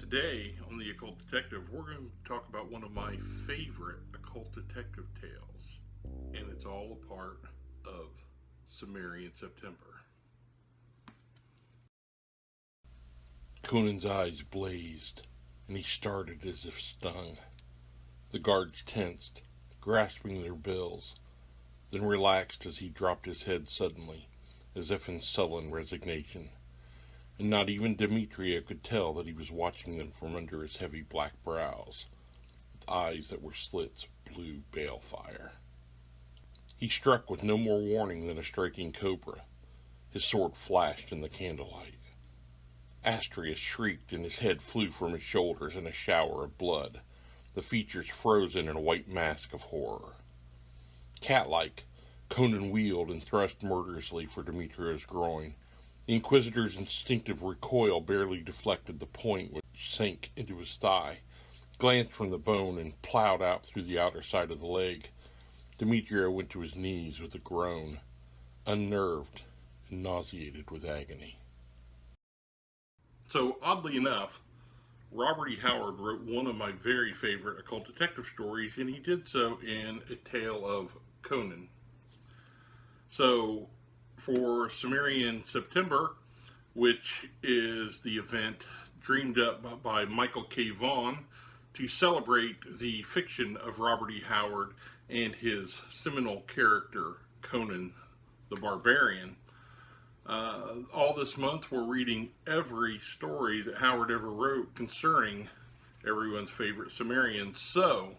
Today on The Occult Detective, we're going to talk about one of my favorite occult detective tales, and it's all a part of Cimmerian September. Conan's eyes blazed, and he started as if stung. The guards tensed, grasping their bills, then relaxed as he dropped his head suddenly, as if in sullen resignation. And not even Demetria could tell that he was watching them from under his heavy black brows, with eyes that were slits of blue balefire. He struck with no more warning than a striking cobra. His sword flashed in the candlelight. Astrea shrieked, and his head flew from his shoulders in a shower of blood, the features frozen in a white mask of horror. Cat-like, Conan wheeled and thrust murderously for Demetria's groin. The Inquisitor's instinctive recoil barely deflected the point which sank into his thigh, glanced from the bone, and plowed out through the outer side of the leg. Demetria went to his knees with a groan, unnerved and nauseated with agony. So, oddly enough, Robert E. Howard wrote one of my very favorite occult detective stories, and he did so in A Tale of Conan. So, for Cimmerian September, which is the event dreamed up by Michael K. Vaughan to celebrate the fiction of Robert E. Howard and his seminal character, Conan the Barbarian. All this month we're reading every story that Howard ever wrote concerning everyone's favorite Cimmerian. So,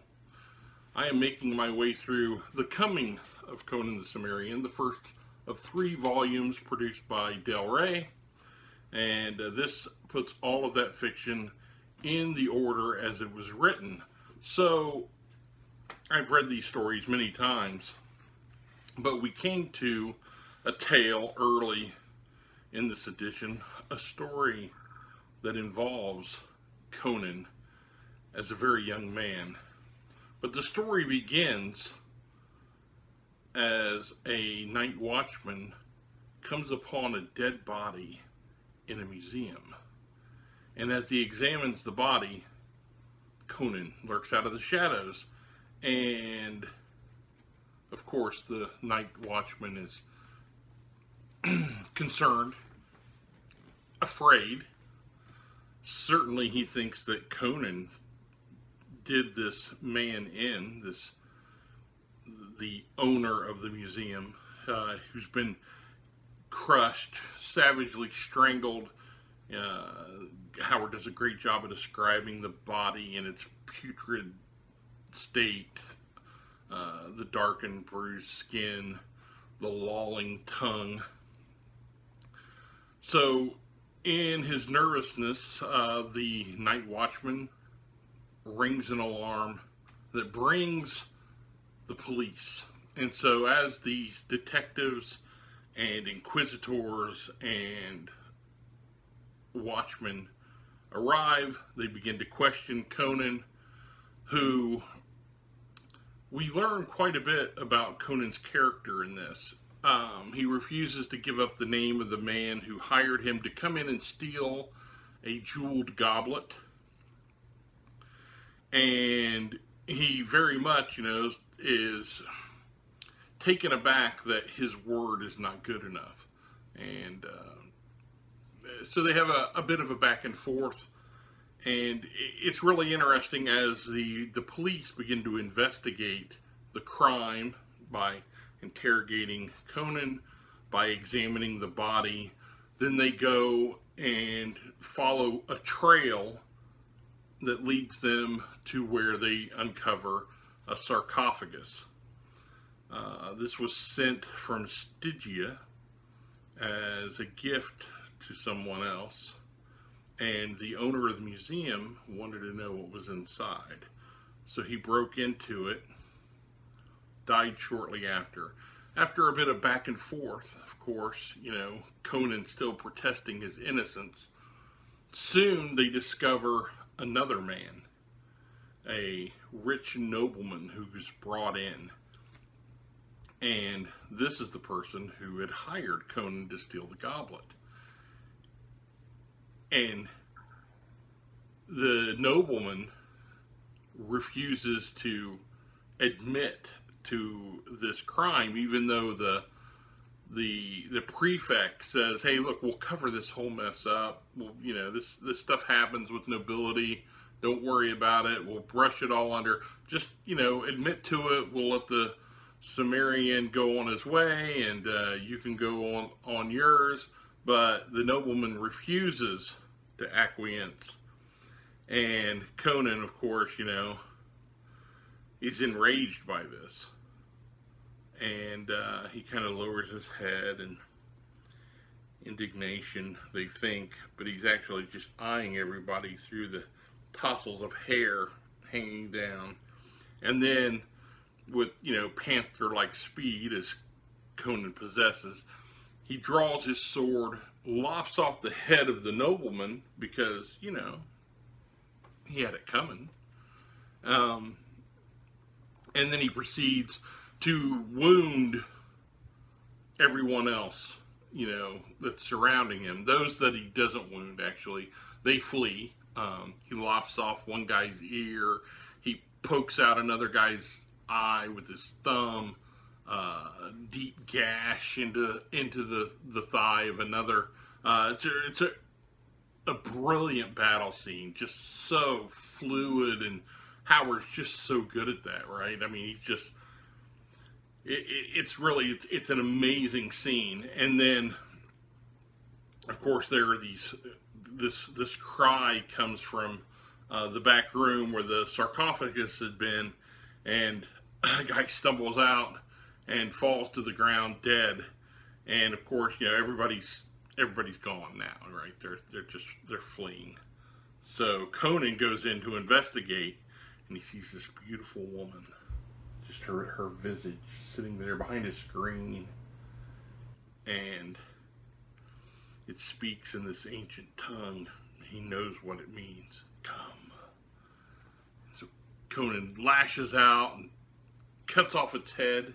I am making my way through The Coming of Conan the Cimmerian, the first of 3 volumes produced by Del Rey, and this puts all of that fiction in the order as it was written. So, I've read these stories many times, but we came to a tale early in this edition, a story that involves Conan as a very young man. But the story begins as a night watchman comes upon a dead body in a museum. And as he examines the body, Conan lurks out of the shadows. And, of course, the night watchman is concerned, afraid. Certainly he thinks that Conan did this man in, the owner of the museum, who's been crushed, savagely strangled. Howard does a great job of describing the body in its putrid state, the darkened, bruised skin, the lolling tongue. So, in his nervousness, the night watchman rings an alarm that brings the police. And so as these detectives and inquisitors and watchmen arrive, they begin to question Conan, who we learn quite a bit about Conan's character in this. He refuses to give up the name of the man who hired him to come in and steal a jeweled goblet. And he very much, is taken aback that his word is not good enough. And so they have a bit of a back and forth. And it's really interesting as the police begin to investigate the crime by interrogating Conan, by examining the body. Then they go and follow a trail that leads them to where they uncover a sarcophagus. This was sent from Stygia as a gift to someone else, and the owner of the museum wanted to know what was inside. So he broke into it, died shortly after. After a bit of back and forth, of course, Conan still protesting his innocence. Soon they discover another man, a rich nobleman who's brought in. And this is the person who had hired Conan to steal the goblet. And the nobleman refuses to admit to this crime, even though the prefect says, "Hey, look, we'll cover this whole mess up. Well, this stuff happens with nobility. Don't worry about it. We'll brush it all under. Just admit to it. We'll let the Cimmerian go on his way, and you can go on yours." But the nobleman refuses to acquiesce, and Conan, of course, he's enraged by this, and he kind of lowers his head in indignation, they think, but he's actually just eyeing everybody through the tassels of hair hanging down. And then, with panther-like speed as Conan possesses, he draws his sword, lops off the head of the nobleman because he had it coming. And then he proceeds to wound everyone else, that's surrounding him. Those that he doesn't wound, actually, they flee. He lops off one guy's ear. He pokes out another guy's eye with his thumb. Deep gash into the thigh of another. It's a brilliant battle scene, just so fluid, and Howard's just so good at that, right? I mean, he's just it's an amazing scene. And then, of course, there are this cry comes from the back room where the sarcophagus had been, and a guy stumbles out and falls to the ground dead. And of course, everybody's gone now, right? They're fleeing. So Conan goes in to investigate, and he sees this beautiful woman, just her visage sitting there behind a screen, and it speaks in this ancient tongue. He knows what it means. Come. So Conan lashes out and cuts off its head,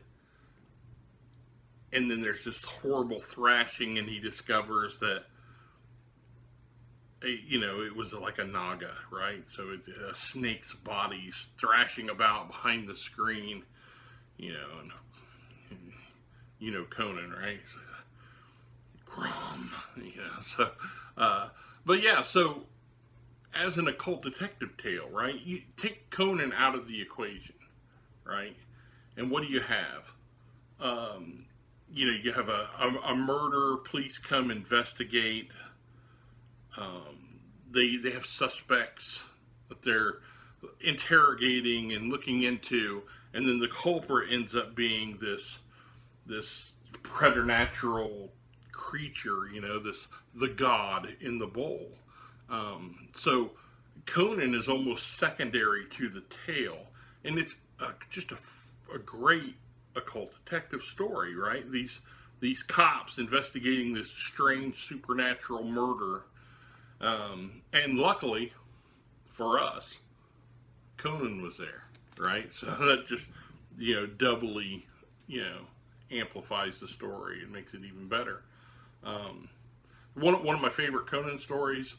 and then there's this horrible thrashing, and he discovers that it was like a naga, right? So a snake's body's thrashing about behind the screen, and Conan, right? So, Crom, so, but yeah, so as an occult detective tale, right? You take Conan out of the equation, right? And what do you have? You have a murder. Police come investigate. They have suspects that they're interrogating and looking into, and then the culprit ends up being this preternatural creature, the god in the bowl. So Conan is almost secondary to the tale, and it's just a great occult detective story, right? These cops investigating this strange supernatural murder, and luckily for us, Conan was there, right? So that just doubly amplifies the story and makes it even better. One of my favorite Conan stories,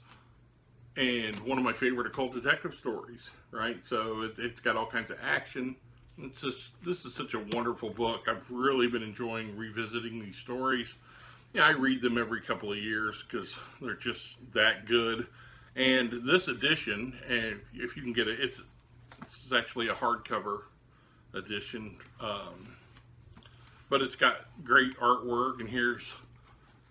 and one of my favorite occult detective stories, right? So it's got all kinds of action. This is such a wonderful book. I've really been enjoying revisiting these stories. I read them every couple of years because they're just that good. And this edition, and if you can get it, it's actually a hardcover edition, but it's got great artwork, and here's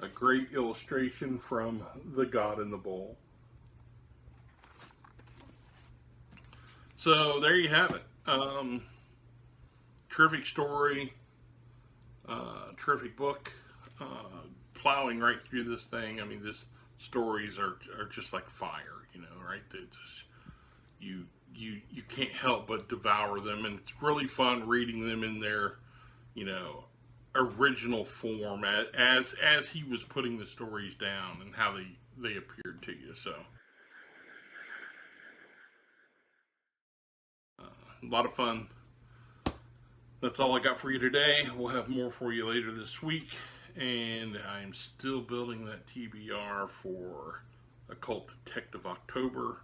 a great illustration from the God in the Bowl. So there you have it. Terrific story, terrific book, plowing right through this thing. I mean, these stories are just like fire, right? They just, you can't help but devour them, and it's really fun reading them in their, original form as he was putting the stories down and how they appeared to you. So a lot of fun. That's all I got for you today. We'll have more for you later this week, and I'm still building that TBR for Occult Detective October.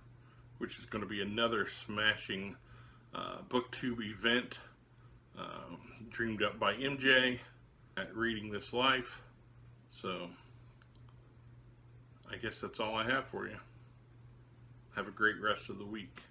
which is going to be another smashing booktube event dreamed up by MJ at Reading This Life. So I guess that's all I have for you. Have a great rest of the week.